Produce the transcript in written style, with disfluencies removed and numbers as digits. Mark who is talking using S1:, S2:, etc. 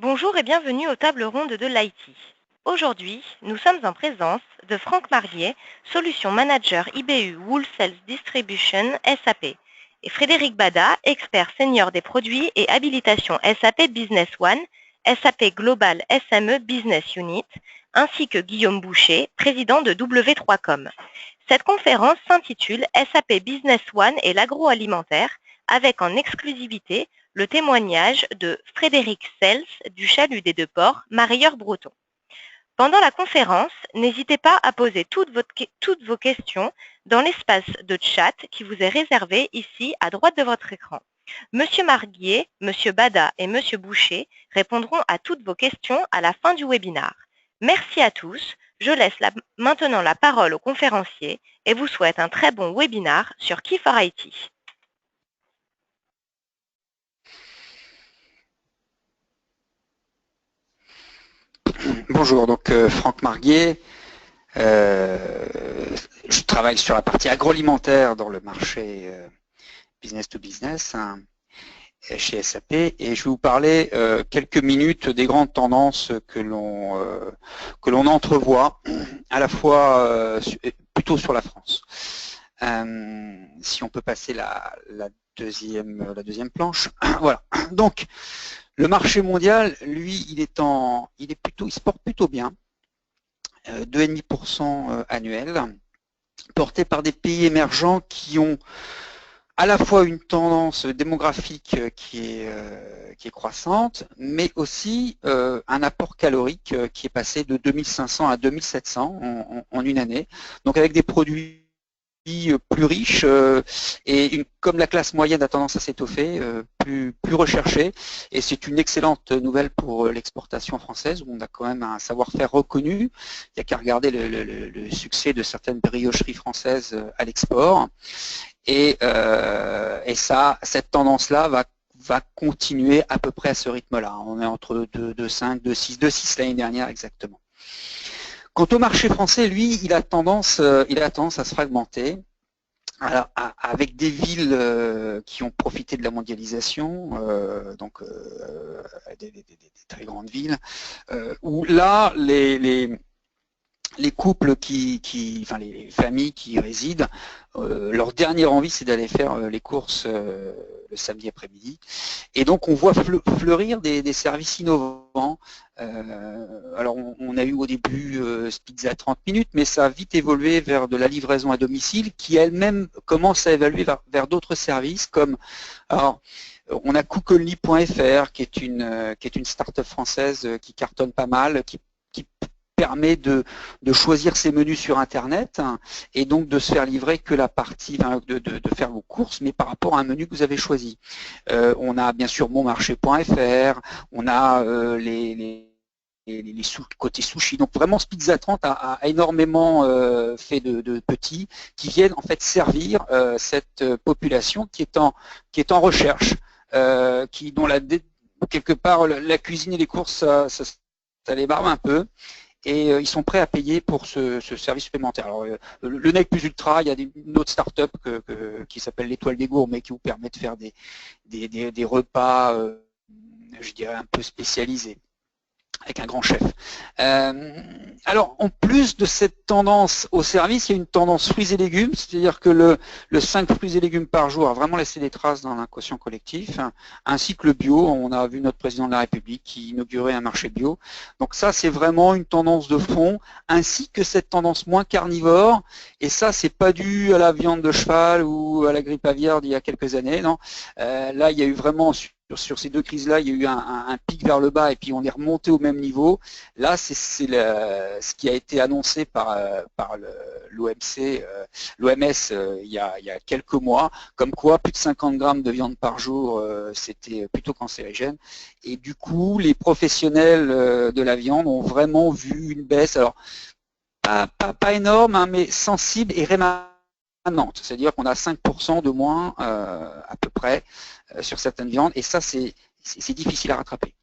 S1: Bonjour et bienvenue aux tables rondes de l'IT. Aujourd'hui, nous sommes en présence de Franck Marguier, Solution Manager IBU Wholesale Distribution SAP, et Frédéric Bada, expert senior des produits et habilitation SAP Business One, SAP Global SME Business Unit, ainsi que Guillaume Boucher, président de W3Com. Cette conférence s'intitule SAP Business One et l'agroalimentaire, avec en exclusivité le témoignage de Frédéric Sels du Chalut des Deux Ports, marailleur breton. Pendant la conférence, n'hésitez pas à poser toutes vos questions dans l'espace de chat qui vous est réservé ici à droite de votre écran. Monsieur Marguier, Monsieur Bada et Monsieur Boucher répondront à toutes vos questions à la fin du webinaire. Merci à tous. Je laisse maintenant la parole aux conférenciers et vous souhaite un très bon webinaire sur Key4IT.
S2: Bonjour, donc Franck Marguier. Je travaille sur la partie agroalimentaire dans le marché business to business chez SAP et je vais vous parler quelques minutes des grandes tendances que l'on entrevoit à la fois plutôt sur la France. Si on peut passer la deuxième planche. Voilà. Donc le marché mondial, lui, il se porte plutôt bien, 2,5% annuel, porté par des pays émergents qui ont à la fois une tendance démographique qui est croissante, mais aussi un apport calorique qui est passé de 2500 à 2700 en une année, donc avec des produits plus riches et comme la classe moyenne a tendance à s'étoffer, plus recherchée, et c'est une excellente nouvelle pour l'exportation française où on a quand même un savoir-faire reconnu. Il n'y a qu'à regarder le succès de certaines briocheries françaises à l'export et cette tendance-là va continuer à peu près à ce rythme-là. On est entre 2,5, 2,6 l'année dernière exactement. Quant au marché français, lui, il a tendance à se fragmenter, alors, avec des villes qui ont profité de la mondialisation, des très grandes villes, où là, les couples enfin les familles qui y résident, leur dernière envie, c'est d'aller faire les courses le samedi après-midi. Et donc, on voit fleurir des services innovants. Alors, on a eu au début pizza 30 minutes, mais ça a vite évolué vers de la livraison à domicile, qui elle-même commence à évoluer vers d'autres services, comme... Alors, on a Cookonly.fr, qui est une start-up française qui cartonne pas mal, qui permet de choisir ses menus sur Internet et donc de se faire livrer que la partie, de faire vos courses, mais par rapport à un menu que vous avez choisi. On a bien sûr monmarché.fr, on a les côté sushi. Donc vraiment, Pizza 30 a énormément fait de petits qui viennent en fait servir cette population qui est en recherche, dont quelque part la cuisine et les courses, ça les barbe un peu. Et ils sont prêts à payer pour ce service supplémentaire. Alors, le Nec Plus Ultra, il y a une autre start-up qui s'appelle l'Étoile des Gourmets qui vous permet de faire des repas, je dirais, un peu spécialisés, avec un grand chef. Alors, en plus de cette tendance au service, il y a une tendance fruits et légumes, c'est-à-dire que le 5 fruits et légumes par jour a vraiment laissé des traces dans l'inconscient collectif, ainsi que le bio. On a vu notre président de la République qui inaugurait un marché bio. Donc ça, c'est vraiment une tendance de fond, ainsi que cette tendance moins carnivore. Et ça, c'est pas dû à la viande de cheval ou à la grippe aviaire d'il y a quelques années, non. Là, il y a eu vraiment... Sur ces deux crises-là, il y a eu un pic vers le bas et puis on est remonté au même niveau. Là, c'est ce qui a été annoncé par l'OMC, l'OMS il y a quelques mois, comme quoi plus de 50 grammes de viande par jour, c'était plutôt cancérigène. Et du coup, les professionnels de la viande ont vraiment vu une baisse, alors pas énorme, hein, mais sensible et rémanente. C'est-à-dire qu'on a 5% de moins à peu près sur certaines viandes, et ça c'est difficile à rattraper.